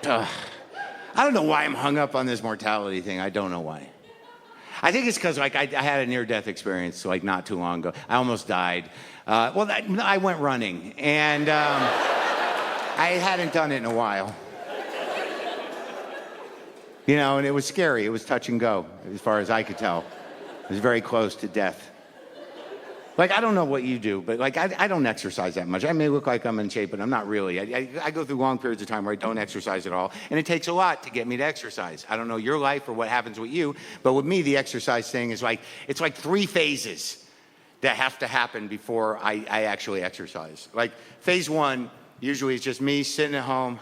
I don't know why I'm hung up on this mortality thing. I don't know why. I think it's because like I had a near-death experience like not too long ago. I almost died. I went running, and I hadn't done it in a while. You know, and it was scary. It was touch and go, as far as I could tell. It was very close to death. Like, I don't know what you do, but like, I don't exercise that much. I may look like I'm in shape, but I'm not really. I go through long periods of time where I don't exercise at all, and it takes a lot to get me to exercise. I don't know your life or what happens with you, but with me, the exercise thing is like, it's like 3 phases that have to happen before I actually exercise. Like, phase 1, usually it's just me sitting at home,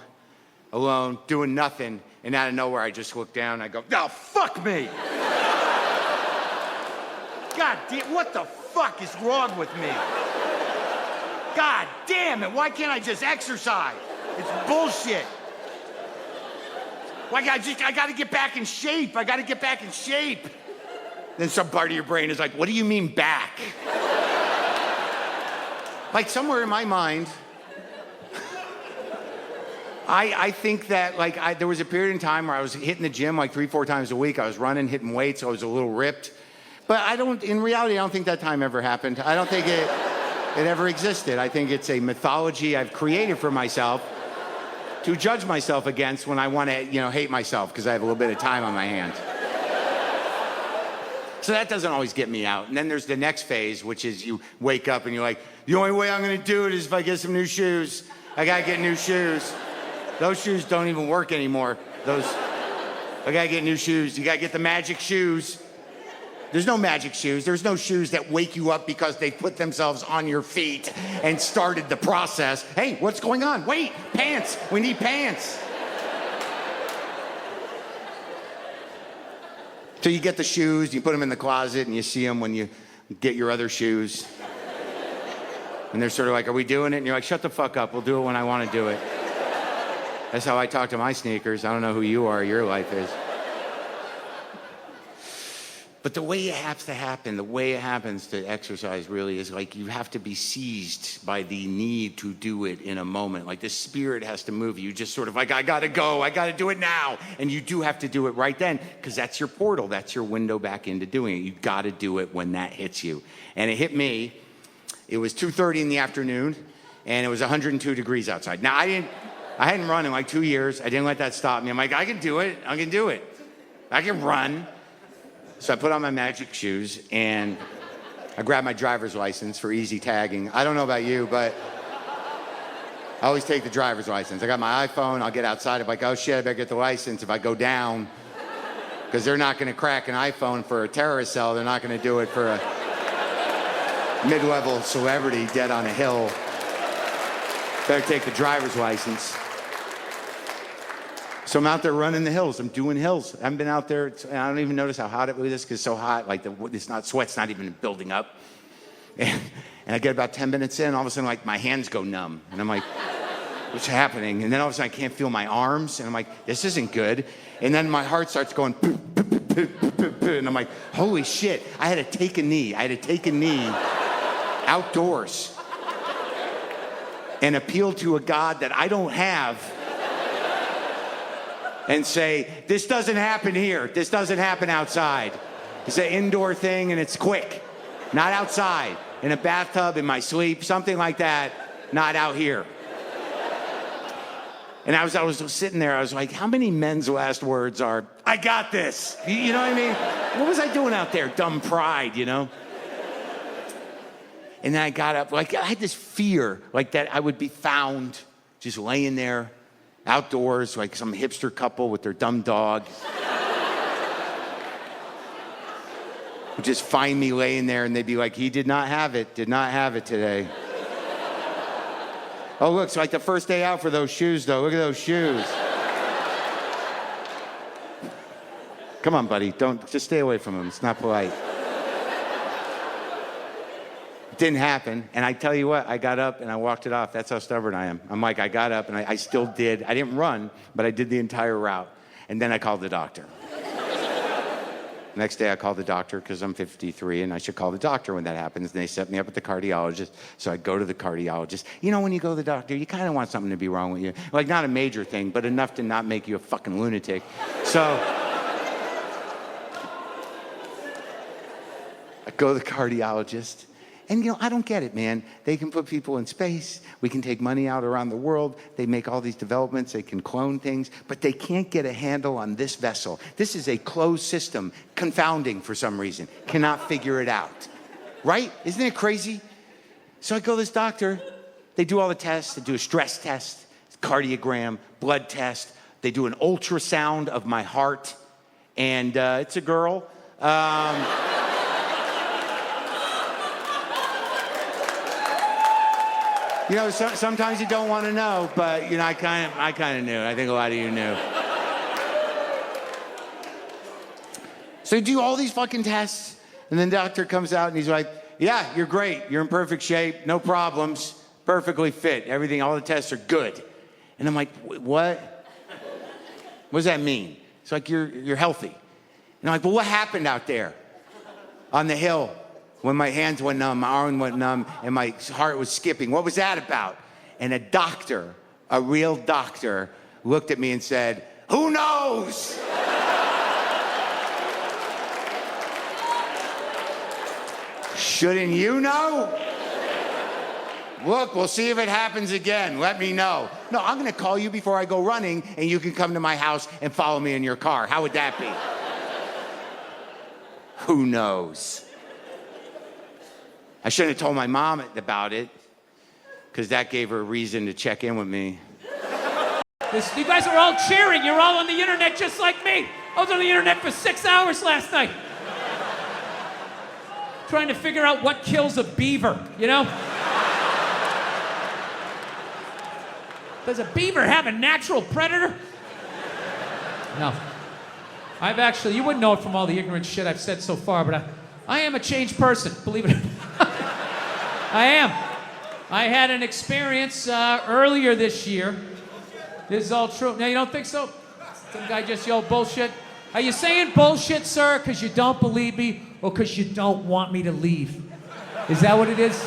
alone, doing nothing, and out of nowhere, I just look down and I go, oh, fuck me! God damn, what the fuck is wrong with me? God damn it, why can't I just exercise? It's bullshit. Why I gotta get back in shape. I gotta get back in shape. Then some part of your brain is like, what do you mean back? Like somewhere in my mind, I think that like there was a period in time where I was hitting the gym like 3-4 times a week. I was running, hitting weights, I was a little ripped. But in reality, I don't think that time ever happened. I don't think it ever existed. I think it's a mythology I've created for myself to judge myself against when I want to, hate myself because I have a little bit of time on my hands. So that doesn't always get me out. And then there's the next phase, which is you wake up and you're like, the only way I'm going to do it is if I get some new shoes. I got to get new shoes. Those shoes don't even work anymore. I got to get new shoes. You got to get the magic shoes. There's no magic shoes. There's no shoes that wake you up because they put themselves on your feet and started the process. Hey, what's going on? Wait, pants. We need pants. So you get the shoes, you put them in the closet, and you see them when you get your other shoes. And they're sort of like, are we doing it? And you're like, shut the fuck up. We'll do it when I want to do it. That's how I talk to my sneakers. I don't know who you are, your life is. But the way it has to happen, the way it happens to exercise really is like you have to be seized by the need to do it in a moment. Like the spirit has to move you. Just sort of like, I gotta go, I gotta do it now. And you do have to do it right then because that's your portal. That's your window back into doing it. You gotta do it when that hits you. And it hit me. It was 2:30 in the afternoon and it was 102 degrees outside. Now I hadn't run in like 2 years. I didn't let that stop me. I'm like, I can do it. I can do it. I can run. So I put on my magic shoes and I grabbed my driver's license for easy tagging. I don't know about you, but I always take the driver's license. I got my iPhone, I'll get outside, I'm like, oh shit, I better get the license if I go down. Because they're not gonna crack an iPhone for a terrorist cell, they're not gonna do it for a mid-level celebrity dead on a hill. Better take the driver's license. So I'm out there running the hills. I'm doing hills. I haven't been out there. I don't even notice how hot it is because it's so hot. Like sweat's not even building up. And I get about 10 minutes in, all of a sudden, like my hands go numb, and I'm like, what's happening? And then all of a sudden, I can't feel my arms, and I'm like, this isn't good. And then my heart starts going, and I'm like, holy shit! I had to take a knee. Outdoors and appeal to a God that I don't have. And say, this doesn't happen here. This doesn't happen outside. It's an indoor thing and it's quick. Not outside. In a bathtub, in my sleep, something like that. Not out here. And I was sitting there, I was like, how many men's last words are, I got this? You know what I mean? What was I doing out there? Dumb pride, And then I got up, like I had this fear, like that I would be found just laying there outdoors, like some hipster couple with their dumb dog. Would just find me laying there and they'd be like, he did not have it today. Oh, look, it's like the first day out for those shoes, though. Look at those shoes. Come on, buddy, just stay away from them. It's not polite. It didn't happen, and I tell you what, I got up and I walked it off. That's how stubborn I am. I'm like, I got up and I still did. I didn't run, but I did the entire route, and then I called the doctor. Next day, I called the doctor because I'm 53 and I should call the doctor when that happens. And they set me up with the cardiologist. So I go to the cardiologist. You know, when you go to the doctor, you kind of want something to be wrong with you. Like, not a major thing, but enough to not make you a fucking lunatic. So I go to the cardiologist. And, you know, I don't get it, man. They can put people in space. We can take money out around the world. They make all these developments. They can clone things. But they can't get a handle on this vessel. This is a closed system, confounding for some reason. Cannot figure it out. Right? Isn't it crazy? So I go to this doctor. They do all the tests. They do a stress test, cardiogram, blood test. They do an ultrasound of my heart. And it's a girl. You know, sometimes you don't want to know, but, you know, I kind of knew. I think a lot of you knew. So you do all these fucking tests, and then the doctor comes out and he's like, yeah, you're great. You're in perfect shape. No problems. Perfectly fit. Everything, all the tests are good. And I'm like, what? What does that mean? It's like, you're healthy. And I'm like, well, what happened out there on the hill? When my hands went numb, my arm went numb, and my heart was skipping. What was that about? And a doctor, a real doctor, looked at me and said, who knows? Shouldn't you know? Look, we'll see if it happens again. Let me know. No, I'm going to call you before I go running, and you can come to my house and follow me in your car. How would that be? Who knows? I shouldn't have told my mom about it, because that gave her a reason to check in with me. You guys are all cheering. You're all on the internet just like me. I was on the internet for 6 hours last night. Trying to figure out what kills a beaver, you know? Does a beaver have a natural predator? No. You wouldn't know it from all the ignorant shit I've said so far, but I am a changed person, believe it or not. I am. I had an experience earlier this year. This is all true. No, you don't think so? Some guy just yelled bullshit. Are you saying bullshit, sir, because you don't believe me or because you don't want me to leave? Is that what it is?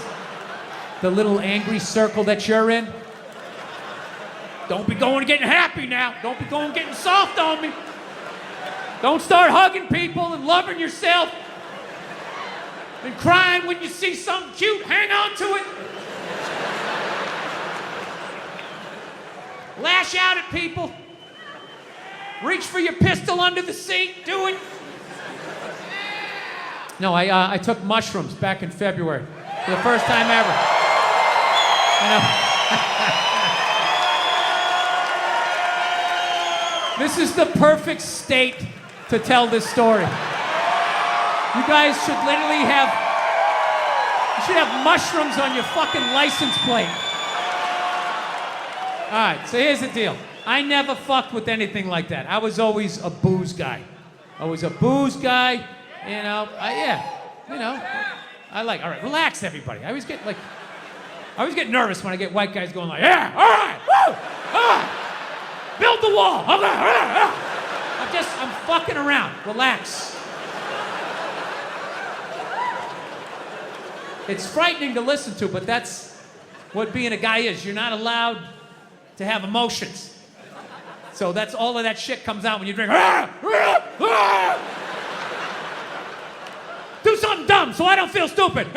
The little angry circle that you're in? Don't be going and getting happy now. Don't be going and getting soft on me. Don't start hugging people and loving yourself. And crying when you see something cute, hang on to it. Lash out at people. Reach for your pistol under the seat, do it. No, I took mushrooms back in February for the first time ever. This is the perfect state to tell this story. You guys should literally have mushrooms on your fucking license plate. All right, so here's the deal. I never fucked with anything like that. I was always a booze guy. All right, relax everybody. I always get nervous when I get white guys going like, yeah, all right, woo, all right. Build the wall, okay, I'm fucking around, relax. It's frightening to listen to, but that's what being a guy is. You're not allowed to have emotions. So that's all of that shit comes out when you drink. Do something dumb so I don't feel stupid.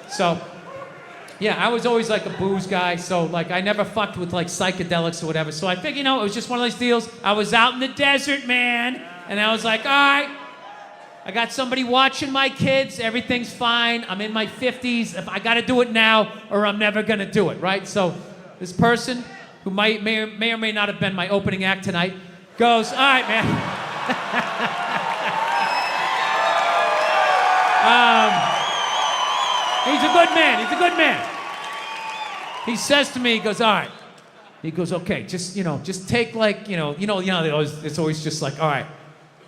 So, yeah, I was always like a booze guy. So, like, I never fucked with, like, psychedelics or whatever. So I figured, it was just one of those deals. I was out in the desert, man. And I was like, all right. I got somebody watching my kids. Everything's fine. I'm in my 50s. If I got to do it now or I'm never going to do it, right? So this person, who may or may not have been my opening act tonight, goes, all right, man. He's a good man. He's a good man. He says to me, he goes, all right. He goes, okay, just take like, it's always just like, all right.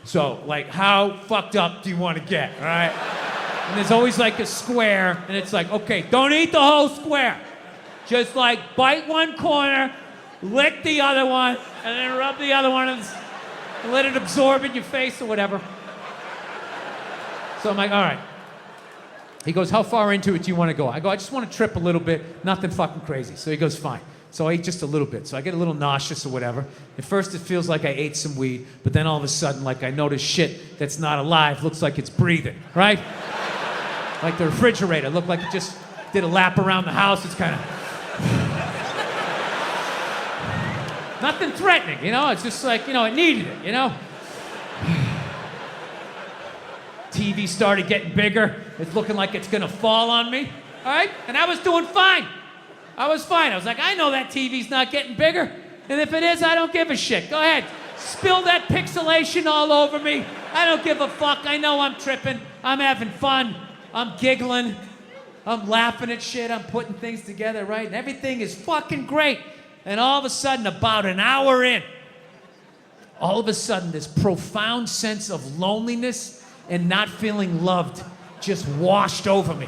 So, like, how fucked up do you want to get, all right? And there's always, like, a square, and it's like, okay, don't eat the whole square. Just, like, bite one corner, lick the other one, and then rub the other one and let it absorb in your face or whatever. So I'm like, all right. He goes, how far into it do you want to go? I go, I just want to trip a little bit, nothing fucking crazy. So he goes, fine. So I eat just a little bit. So I get a little nauseous or whatever. At first it feels like I ate some weed, but then all of a sudden, like I notice shit that's not alive, looks like it's breathing, right? Like the refrigerator, looked like it just did a lap around the house. It's kind of... Nothing threatening, you know? It's just like, you know, it needed it, you know? TV started getting bigger. It's looking like it's gonna fall on me, all right? And I was doing fine. I was fine. I was like, I know that TV's not getting bigger. And if it is, I don't give a shit. Go ahead. Spill that pixelation all over me. I don't give a fuck. I know I'm tripping. I'm having fun. I'm giggling. I'm laughing at shit. I'm putting things together, right? And everything is fucking great. And all of a sudden, about an hour in, all of a sudden, this profound sense of loneliness and not feeling loved just washed over me.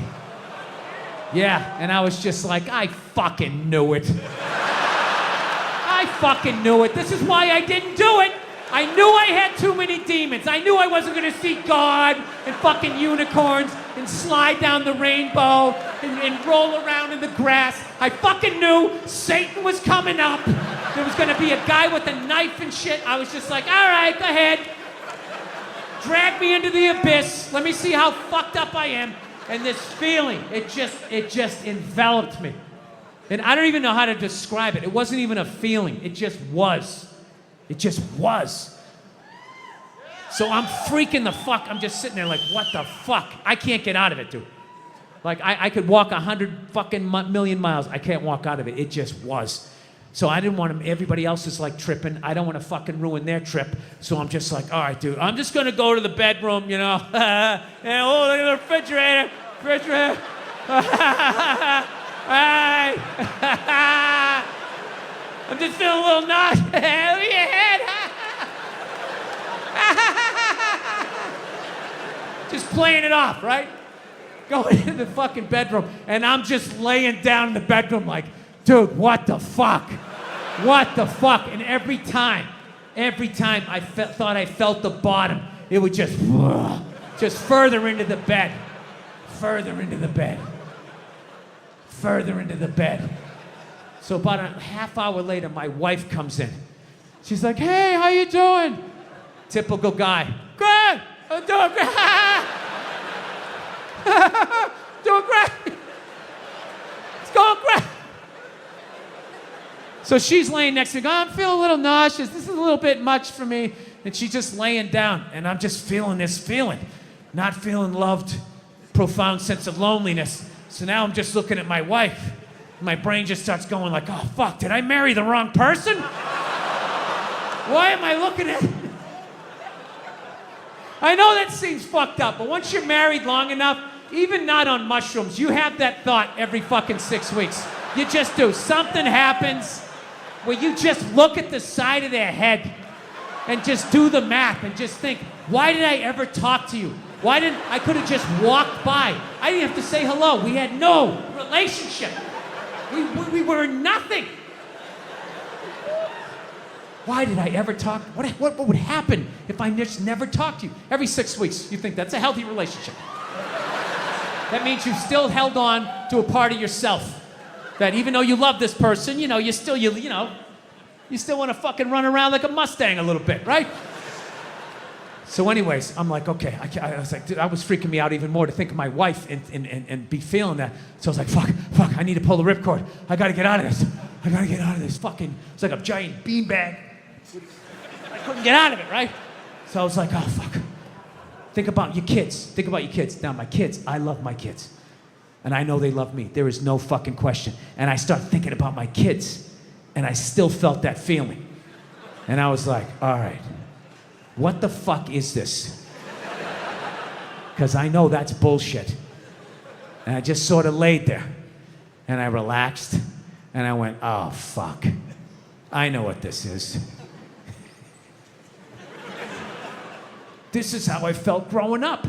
Yeah, and I was just like, I fucking knew it. I fucking knew it. This is why I didn't do it. I knew I had too many demons. I knew I wasn't gonna see God and fucking unicorns and slide down the rainbow and roll around in the grass. I fucking knew Satan was coming up. There was gonna be a guy with a knife and shit. I was just like, all right, go ahead. Drag me into the abyss. Let me see how fucked up I am. And this feeling, it just enveloped me. And I don't even know how to describe it. It wasn't even a feeling. It just was. It just was. So I'm freaking the fuck. I'm just sitting there like, what the fuck? I can't get out of it, dude. Like, I could walk 100 fucking million miles. I can't walk out of it. It just was. So I didn't want everybody else is like tripping. I don't want to fucking ruin their trip. So I'm just like, all right, dude, I'm just going to go to the bedroom, you know. And oh, look at the refrigerator. Right. I'm just feeling a little nauseous. Look at your head. Just playing it off, right? Going into the fucking bedroom. And I'm just laying down in the bedroom like, dude, what the fuck? What the fuck? And every time I thought I felt the bottom, it would just further into the bed. Further into the bed. Further into the bed. So about a half hour later, my wife comes in. She's like, hey, how you doing? Typical guy. Good. I'm doing great. Doing great. It's going great. So she's laying next to me, I'm feeling a little nauseous. This is a little bit much for me. And she's just laying down, and I'm just feeling this feeling. Not feeling loved, profound sense of loneliness. So now I'm just looking at my wife. My brain just starts going like, oh, fuck, did I marry the wrong person? Why am I looking at... I know that seems fucked up, but once you're married long enough, even not on mushrooms, you have that thought every fucking 6 weeks. You just do. Something happens where you just look at the side of their head and just do the math and just think, why did I ever talk to you? I could have just walked by. I didn't have to say hello. We had no relationship. We were nothing. Why did I ever talk? What would happen if I just never talked to you? Every 6 weeks, you think that's a healthy relationship. That means you've still held on to a part of yourself. That even though you love this person, you know, you still want to fucking run around like a Mustang a little bit, right? So anyways, I'm like, okay, I was like, dude, I was freaking me out even more to think of my wife and be feeling that. So I was like, fuck, I need to pull the ripcord. I gotta get out of this. I gotta get out of this fucking, it's like a giant beanbag. I couldn't get out of it, right? So I was like, oh, fuck. Think about your kids. Now, my kids, I love my kids. And I know they love me. There is no fucking question. And I start thinking about my kids, and I still felt that feeling. And I was like, all right, what the fuck is this? Because I know that's bullshit. And I just sort of laid there, and I relaxed, and I went, oh, fuck. I know what this is. This is how I felt growing up.